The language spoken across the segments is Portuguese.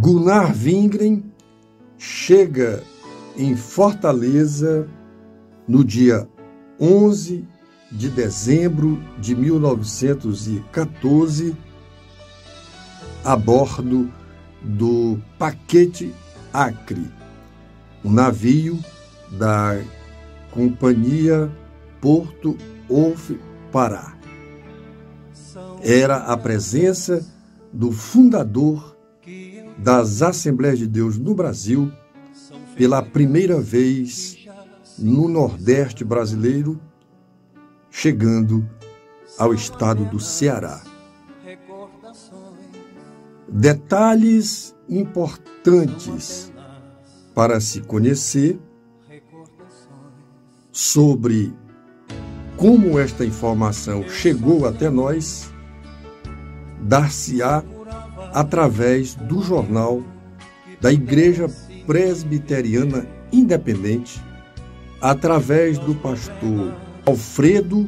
Gunnar Wingren chega em Fortaleza no dia 11 de dezembro de 1914, a bordo do Paquete Acre, um navio da Companhia Porto Houff Pará. Era a presença do fundador das Assembleias de Deus no Brasil, pela primeira vez no Nordeste brasileiro, chegando ao estado do Ceará. Detalhes importantes para se conhecer sobre como esta informação chegou até nós, dar-se-á através do jornal da Igreja Presbiteriana Independente, através do pastor Alfredo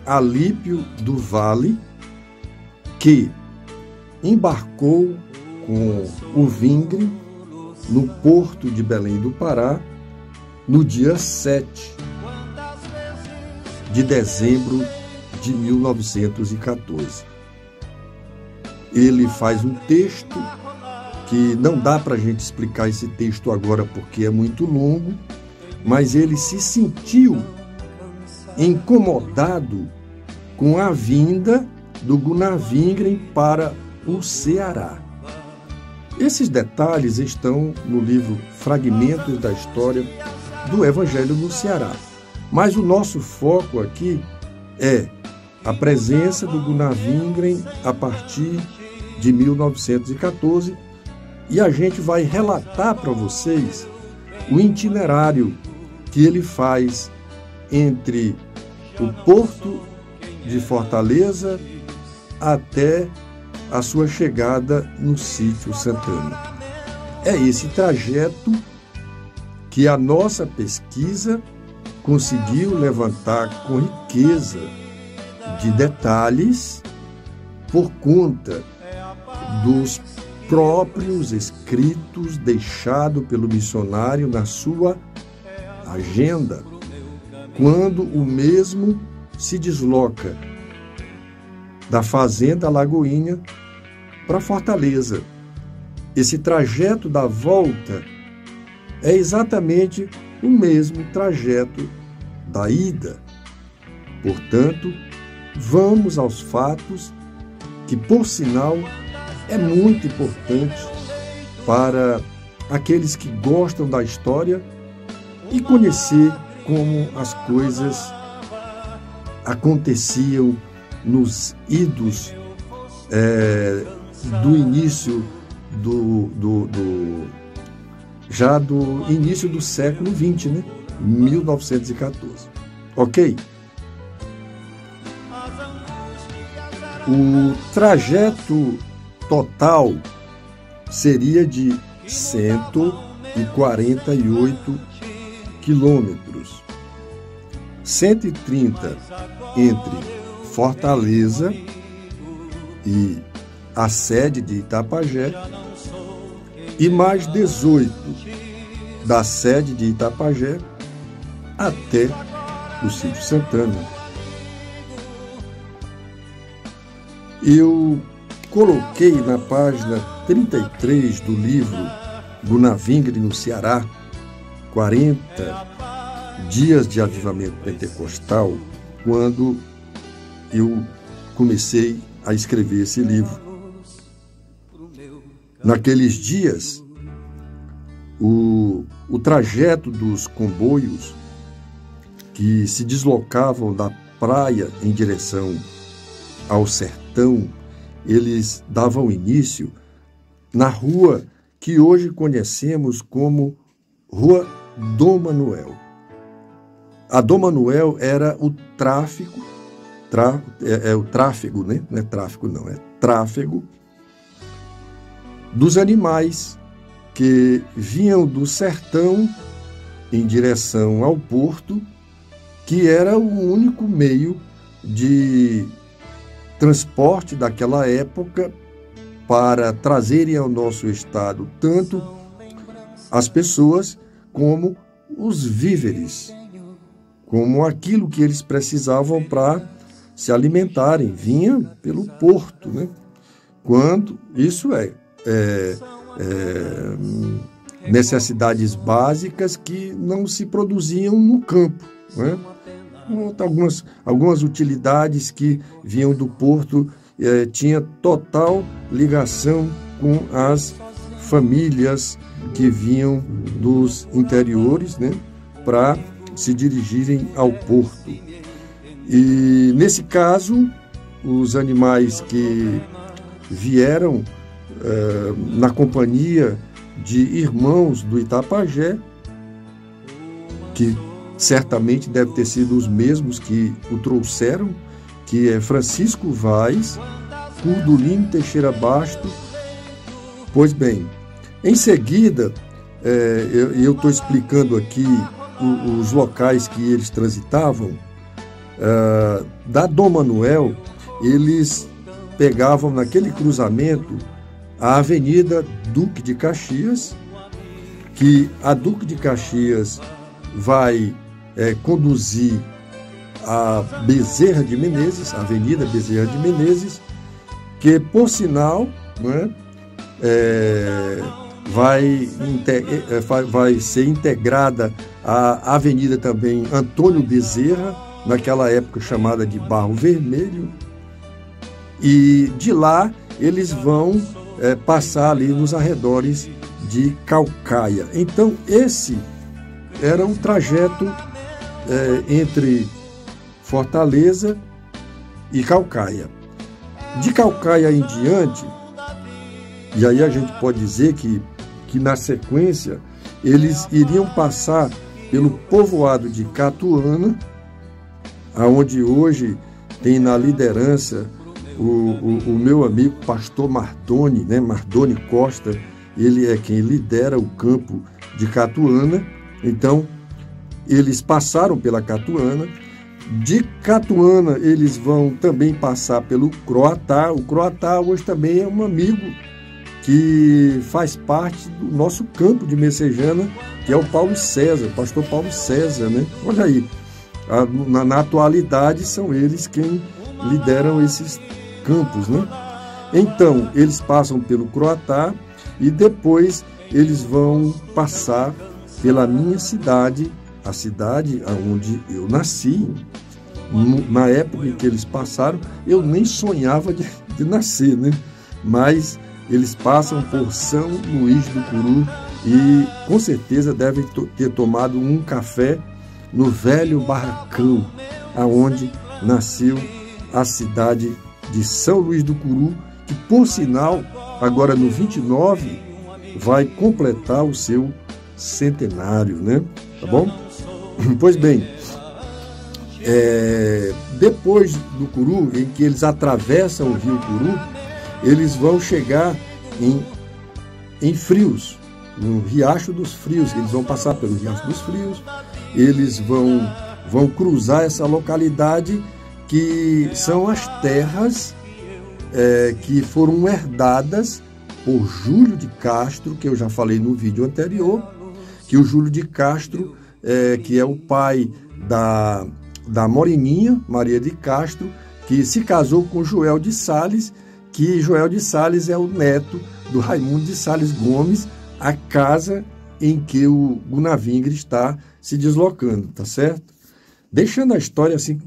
Alípio do Vale, que embarcou com o Wingren no porto de Belém do Pará no dia 7 de dezembro de 1914. Ele faz um texto que não dá para a gente explicar esse texto agora porque é muito longo, mas ele se sentiu incomodado com a vinda do Gunnar Wingren para o Ceará. Esses detalhes estão no livro Fragmentos da História do Evangelho no Ceará. Mas o nosso foco aqui é a presença do Gunnar Wingren a partir de 1914, e a gente vai relatar para vocês o itinerário que ele faz entre o porto de Fortaleza até a sua chegada no sítio Santana. É esse trajeto que a nossa pesquisa conseguiu levantar com riqueza de detalhes por conta dos próprios escritos deixados pelo missionário na sua agenda, quando o mesmo se desloca da Fazenda Lagoinha para Fortaleza. Esse trajeto da volta é exatamente o mesmo trajeto da ida. Portanto, vamos aos fatos, que, por sinal, é muito importante para aqueles que gostam da história e conhecer como as coisas aconteciam nos idos do início do início do século XX, né? 1914. Ok? O trajeto total seria de 148 quilômetros. 130 entre Fortaleza e a sede de Itapajé e mais 18 da sede de Itapajé até o sítio Santana. Eu coloquei na página 33 do livro Gunnar Wingren no Ceará, 40 dias de avivamento pentecostal, quando eu comecei a escrever esse livro. Naqueles dias, o trajeto dos comboios que se deslocavam da praia em direção ao sertão, eles davam início na rua que hoje conhecemos como Rua Dom Manuel. A Dom Manuel era o tráfego, o tráfego, né? Não é tráfico, não, é tráfego dos animais que vinham do sertão em direção ao porto, que era o único meio de transporte daquela época para trazerem ao nosso estado tanto as pessoas como os víveres, como aquilo que eles precisavam para se alimentarem, vinha pelo porto, né? Quando isso necessidades básicas que não se produziam no campo, né? Algumas utilidades que vinham do porto tinha total ligação com as famílias que vinham dos interiores, né, para se dirigirem ao porto. E nesse caso, os animais que vieram na companhia de irmãos do Itapajé, que certamente deve ter sido os mesmos que o trouxeram, que é Francisco Vaz, Curdulino Teixeira Basto. Pois bem, em seguida, eu estou explicando aqui os locais que eles transitavam. Da Dom Manuel, eles pegavam naquele cruzamento a Avenida Duque de Caxias, que a Duque de Caxias vai conduzir a Bezerra de Menezes, a Avenida Bezerra de Menezes, que, por sinal, né, vai ser integrada à Avenida também Antônio Bezerra, naquela época chamada de Barro Vermelho, e de lá eles vão passar ali nos arredores de Caucaia. Então, esse era um trajeto entre Fortaleza e Caucaia. De Caucaia em diante, e aí a gente pode dizer que na sequência eles iriam passar pelo povoado de Catuana, aonde hoje tem na liderança o meu amigo pastor Mardoni, né, Mardoni Costa. Ele é quem lidera o campo de Catuana. Então, eles passaram pela Catuana. De Catuana, eles vão também passar pelo Croatá. O Croatá hoje também é um amigo que faz parte do nosso campo de Messejana, que é o Paulo César, o pastor Paulo César, né? Olha aí, na atualidade são eles quem lideram esses campos, né? Então, eles passam pelo Croatá e depois eles vão passar pela minha cidade, a cidade onde eu nasci. Na época em que eles passaram, eu nem sonhava de nascer, né? Mas eles passam por São Luís do Curu e com certeza devem ter tomado um café no velho barracão, aonde nasceu a cidade de São Luís do Curu, que, por sinal, agora no 29, vai completar o seu centenário, né? Tá bom? Pois bem, depois do Curu, em que eles atravessam o rio Curu, eles vão chegar em Frios, no Riacho dos Frios. Eles vão passar pelo Riacho dos Frios, eles vão cruzar essa localidade, que são as terras que foram herdadas por Júlio de Castro, que eu já falei no vídeo anterior, que o Júlio de Castro, que é o pai da Moreninha, Maria de Castro, que se casou com Joel de Sales, que Joel de Sales é o neto do Raimundo de Sales Gomes, a casa em que o Gunavingre está se deslocando, tá certo? Deixando a história assim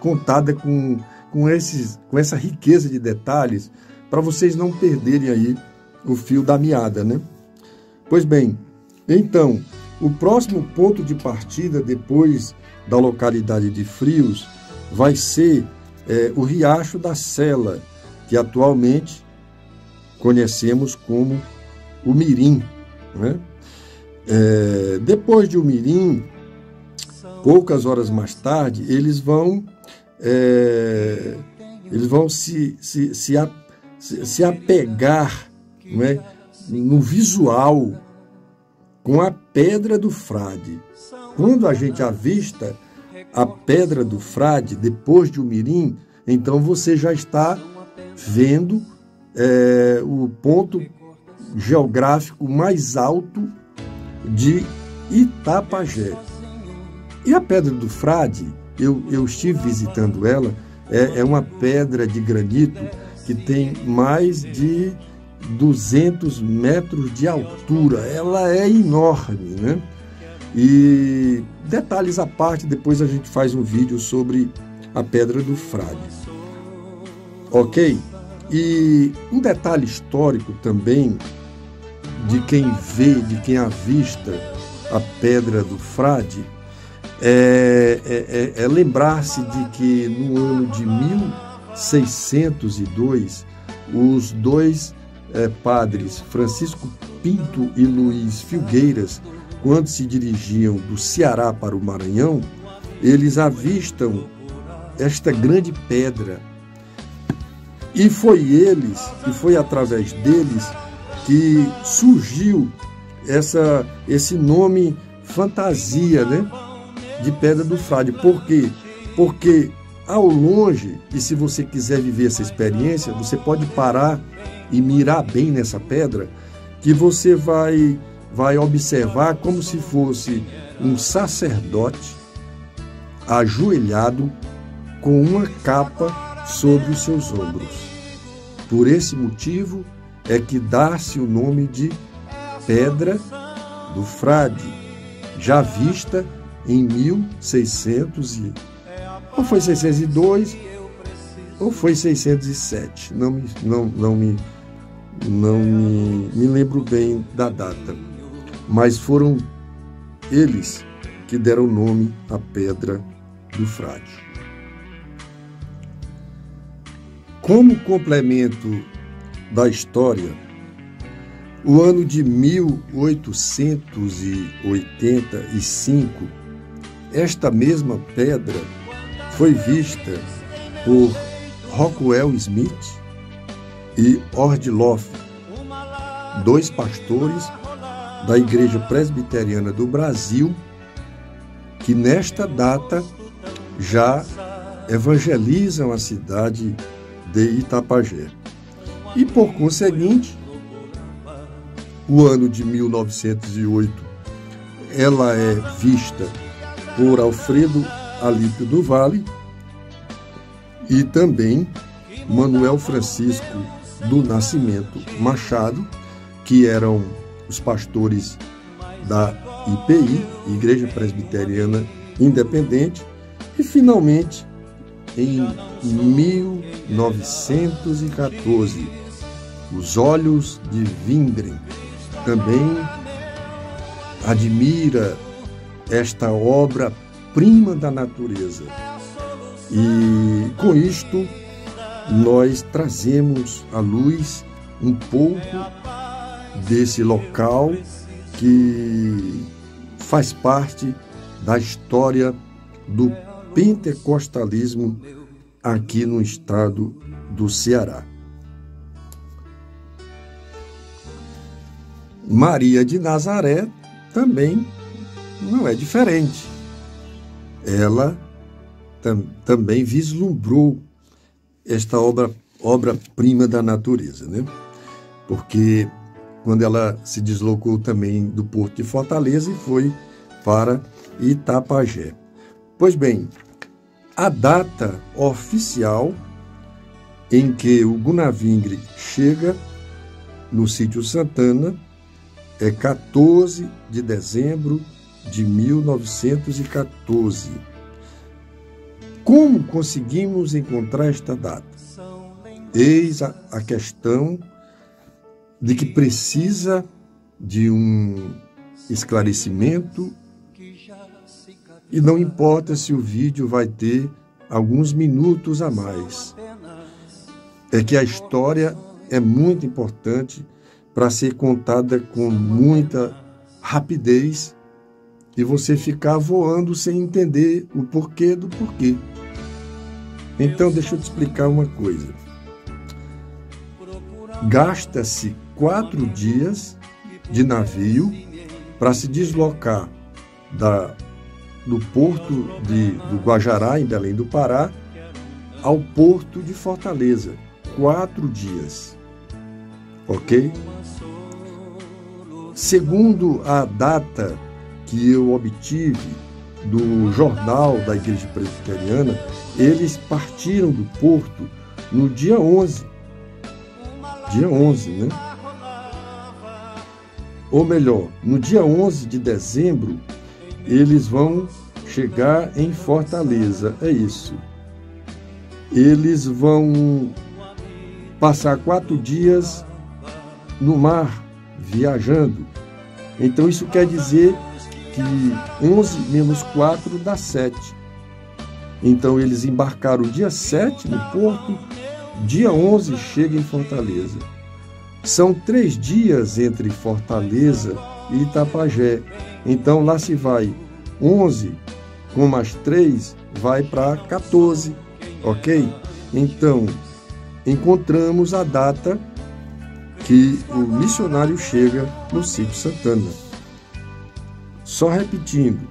contada com essa riqueza de detalhes, para vocês não perderem aí o fio da meada, né? Pois bem, então, o próximo ponto de partida depois da localidade de Frios vai ser o Riacho da Sela, que atualmente conhecemos como o Mirim, né? Depois de Umirim, poucas horas mais tarde, eles vão se apegar, né, no visual com a Pedra do Frade. Quando a gente avista a Pedra do Frade depois de Umirim, então você já está vendo o ponto geográfico mais alto de Itapajé. E a Pedra do Frade, eu estive visitando ela, é uma pedra de granito que tem mais de 200 metros de altura. Ela é enorme, né? E detalhes à parte, depois a gente faz um vídeo sobre a Pedra do Frade. Ok? E um detalhe histórico também de quem vê, de quem avista a Pedra do Frade, é lembrar-se de que no ano de 1602, os dois padres, Francisco Pinto e Luiz Filgueiras, quando se dirigiam do Ceará para o Maranhão, eles avistam esta grande pedra. E foi através deles que surgiu esse nome fantasia, né, de Pedra do Frade. Por quê? Porque ao longe, e se você quiser viver essa experiência, você pode parar e mirar bem nessa pedra, que você vai observar como se fosse um sacerdote ajoelhado com uma capa sobre os seus ombros. Por esse motivo é que dá-se o nome de Pedra do Frade, já vista em 1600 ou foi 602 ou foi 607, não me lembro bem da data, mas foram eles que deram o nome à Pedra do Frade. Como complemento da história, o ano de 1885, esta mesma pedra foi vista por Rockwell Smith e Ordloff, dois pastores da Igreja Presbiteriana do Brasil, que nesta data já evangelizam a cidade de Itapajé. E por conseguinte, o ano de 1908, ela é vista por Alfredo Alípio do Vale e também Manuel Francisco do Nascimento Machado, que eram os pastores da IPI, Igreja Presbiteriana Independente, e finalmente, em 1914, os Olhos de Wingren também admira esta obra-prima da natureza. E com isto, nós trazemos à luz um pouco desse local que faz parte da história do pentecostalismo aqui no estado do Ceará. Maria de Nazaré também não é diferente. Ela também vislumbrou esta obra-prima da natureza, né? Porque quando ela se deslocou também do Porto de Fortaleza e foi para Itapajé. Pois bem, a data oficial em que o Gunavingre chega no Sítio Santana é 14 de dezembro de 1914. Como conseguimos encontrar esta data? Eis a questão de que precisa de um esclarecimento, e não importa se o vídeo vai ter alguns minutos a mais. É que a história é muito importante para ser contada com muita rapidez e você ficar voando sem entender o porquê do porquê. Então, deixa eu te explicar uma coisa. Gasta-se 4 dias de navio para se deslocar do porto do Guajará, em Belém do Pará, ao porto de Fortaleza. 4 dias. ok? Segundo a data que eu obtive do jornal da Igreja Presbiteriana, eles partiram do porto no dia 11. Dia 11, né? Ou melhor, no dia 11 de dezembro, eles vão chegar em Fortaleza. É isso. Eles vão passar 4 dias no mar, viajando. Então, isso quer dizer que 11 menos 4 dá 7. Então, eles embarcaram dia 7 no porto, dia 11 chega em Fortaleza. São 3 dias entre Fortaleza e Itapajé. Então, lá se vai 11 com mais 3, vai para 14, ok? Então, encontramos a data que o missionário chega no sítio Santana. Só repetindo,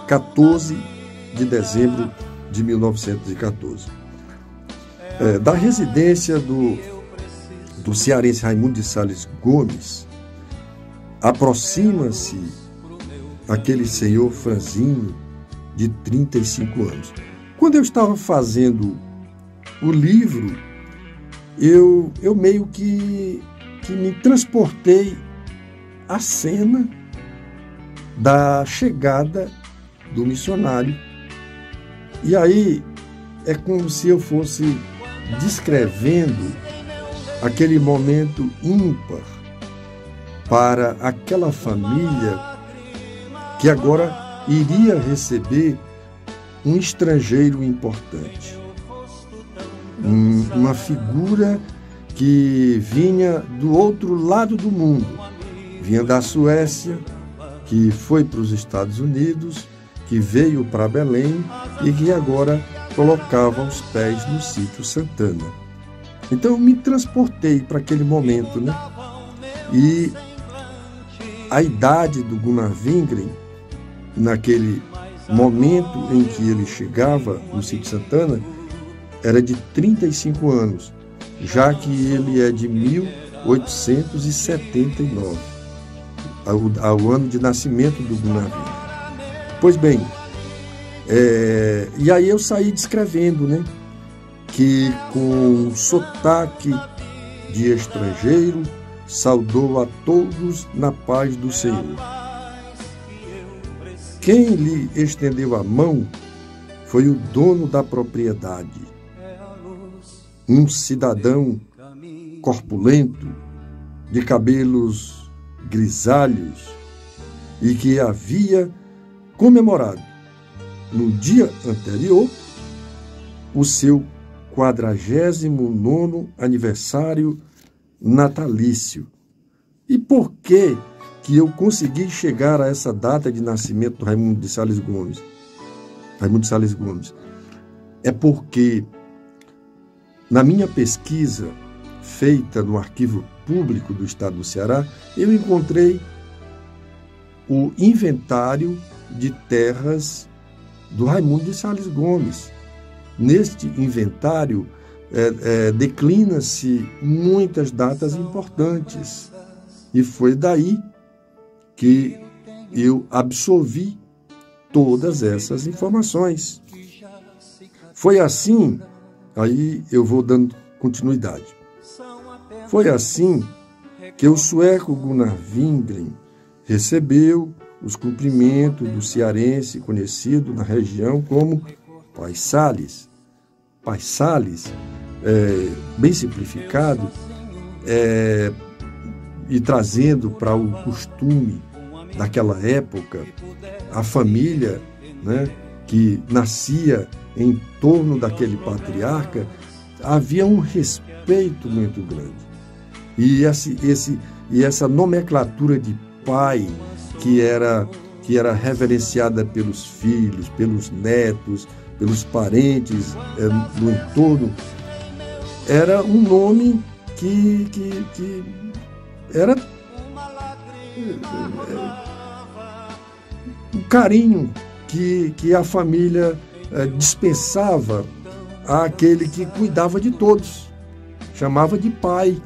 14 de dezembro de 1914. Da residência do cearense Raimundo de Sales Gomes, aproxima-se aquele senhor franzino de 35 anos. Quando eu estava fazendo o livro, eu meio que me transportei à cena da chegada do missionário. E aí é como se eu fosse descrevendo aquele momento ímpar para aquela família que agora iria receber um estrangeiro importante. Uma figura que vinha do outro lado do mundo, vinha da Suécia, que foi para os Estados Unidos, que veio para Belém e que agora colocava os pés no sítio Santana. Então eu me transportei para aquele momento, né? E a idade do Gunnar Wingren, naquele momento em que ele chegava no sítio Santana, era de 35 anos, já que ele é de 1879, ao ano de nascimento do Gunnar Wingren. Pois bem, e aí eu saí descrevendo, né, que com sotaque de estrangeiro saudou a todos na paz do Senhor. Quem lhe estendeu a mão foi o dono da propriedade, um cidadão corpulento, de cabelos grisalhos, e que havia comemorado no dia anterior o seu 49º aniversário natalício. E por que eu consegui chegar a essa data de nascimento do Raimundo de Sales Gomes? Raimundo de Sales Gomes. É porque na minha pesquisa feita no Arquivo Público do Estado do Ceará, eu encontrei o inventário de terras do Raimundo de Sales Gomes. Neste inventário declina-se muitas datas importantes. E foi daí que eu absorvi todas essas informações. Foi assim, aí eu vou dando continuidade. Foi assim que o sueco Gunnar Wingren recebeu os cumprimentos do cearense conhecido na região como Pai Sales. Pai Sales, bem simplificado, e trazendo para o costume daquela época, a família, né, que nascia em torno daquele patriarca, havia um respeito muito grande. E essa nomenclatura de pai, que era reverenciada pelos filhos, pelos netos, pelos parentes do entorno, era um nome que era um carinho que a família dispensava àquele que cuidava de todos, chamava de pai.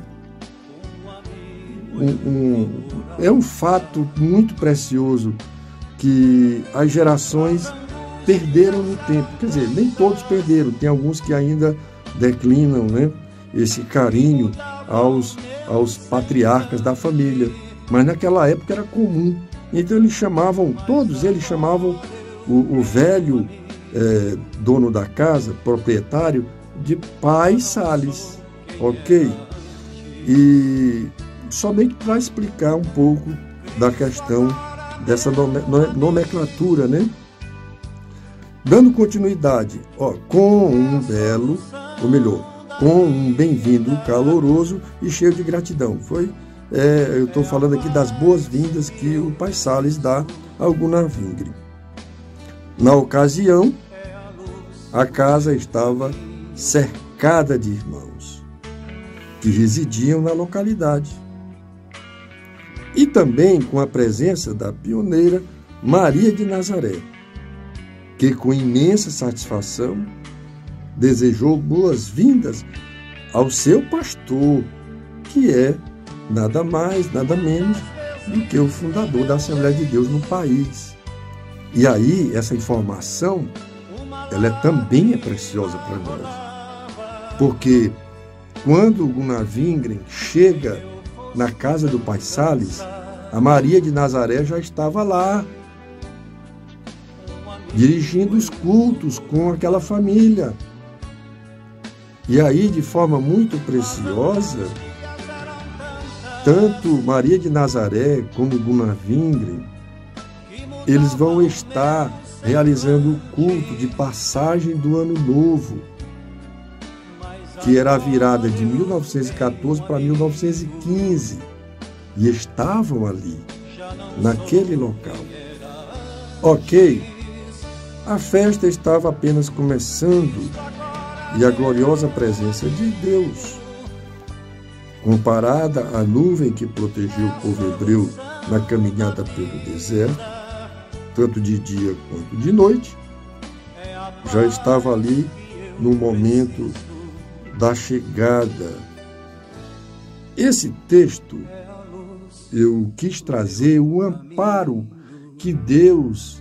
É um fato muito precioso que as gerações perderam no tempo. Quer dizer, nem todos perderam, tem alguns que ainda declinam, né, esse carinho aos patriarcas da família. Mas naquela época era comum. Então todos eles chamavam o velho dono da casa, proprietário, de pai Salles, ok? E somente para explicar um pouco da questão dessa nomenclatura, né? Dando continuidade, com um belo, ou melhor, com um bem-vindo caloroso e cheio de gratidão. Eu estou falando aqui das boas-vindas que o pai Salles dá ao Gunnar Vingre. Na ocasião, a casa estava cercada de irmãos que residiam na localidade. E também com a presença da pioneira Maria de Nazaré, que com imensa satisfação desejou boas-vindas ao seu pastor, que é nada mais, nada menos do que o fundador da Assembleia de Deus no país. E aí, essa informação, ela também é preciosa para nós. Porque quando o Gunnar Vingren chega na casa do pai Salles, a Maria de Nazaré já estava lá, dirigindo os cultos com aquela família. E aí, de forma muito preciosa, tanto Maria de Nazaré como Gunnar Vingren, eles vão estar realizando o culto de passagem do Ano Novo, que era a virada de 1914 para 1915, e estavam ali, naquele local. Ok, a festa estava apenas começando e a gloriosa presença de Deus, comparada à nuvem que protegeu o povo hebreu na caminhada pelo deserto, tanto de dia quanto de noite, já estava ali no momento da chegada. Esse texto, eu quis trazer o amparo que Deus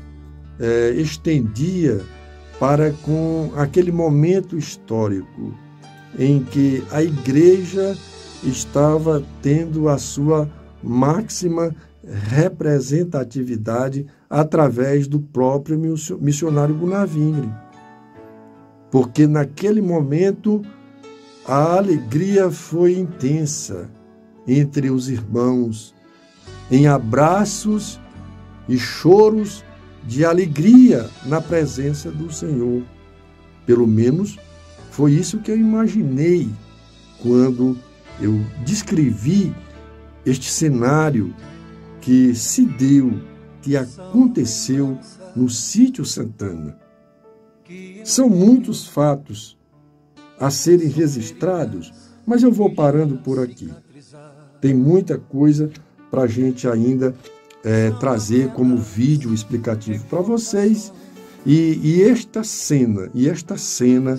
estendia para com aquele momento histórico em que a igreja estava tendo a sua máxima representatividade através do próprio missionário Gunnar Vingren. Porque naquele momento a alegria foi intensa entre os irmãos, em abraços e choros de alegria na presença do Senhor. Pelo menos foi isso que eu imaginei quando eu descrevi este cenário que se deu, que aconteceu no Sítio Santana. São muitos fatos a serem registrados, mas eu vou parando por aqui. Tem muita coisa para a gente ainda trazer como vídeo explicativo para vocês. E esta cena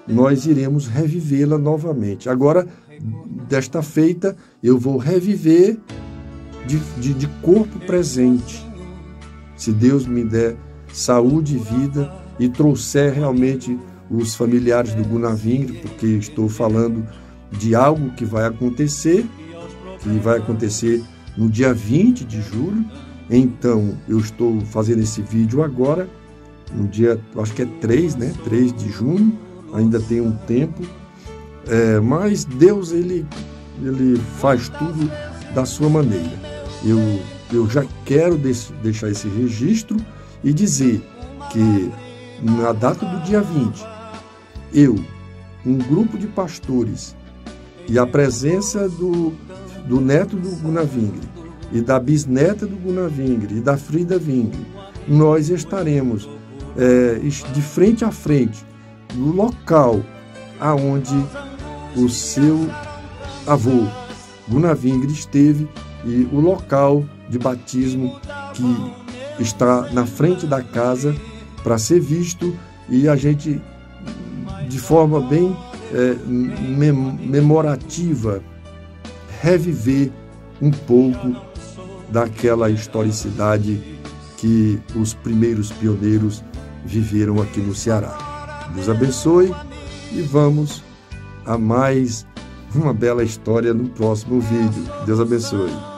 nós iremos revivê-la novamente. Agora, desta feita, eu vou reviver de corpo presente. Se Deus me der saúde e vida e trouxer realmente os familiares do Gunnar Vingren, porque estou falando de algo que vai acontecer no dia 20 de julho. Então, eu estou fazendo esse vídeo agora, no dia, acho que é 3, né? 3 de junho, ainda tem um tempo. Mas Deus, ele faz tudo da sua maneira. Eu já quero deixar esse registro e dizer que na data do dia 20, um grupo de pastores e a presença do neto do Gunnar Vingren e da bisneta do Gunnar Vingren e da Frida Vingren, nós estaremos de frente a frente no local aonde o seu avô Gunnar Vingren esteve e o local de batismo que está na frente da casa para ser visto, e a gente, de forma bem memorativa, reviver um pouco daquela historicidade que os primeiros pioneiros viveram aqui no Ceará. Deus abençoe e vamos a mais uma bela história no próximo vídeo. Deus abençoe.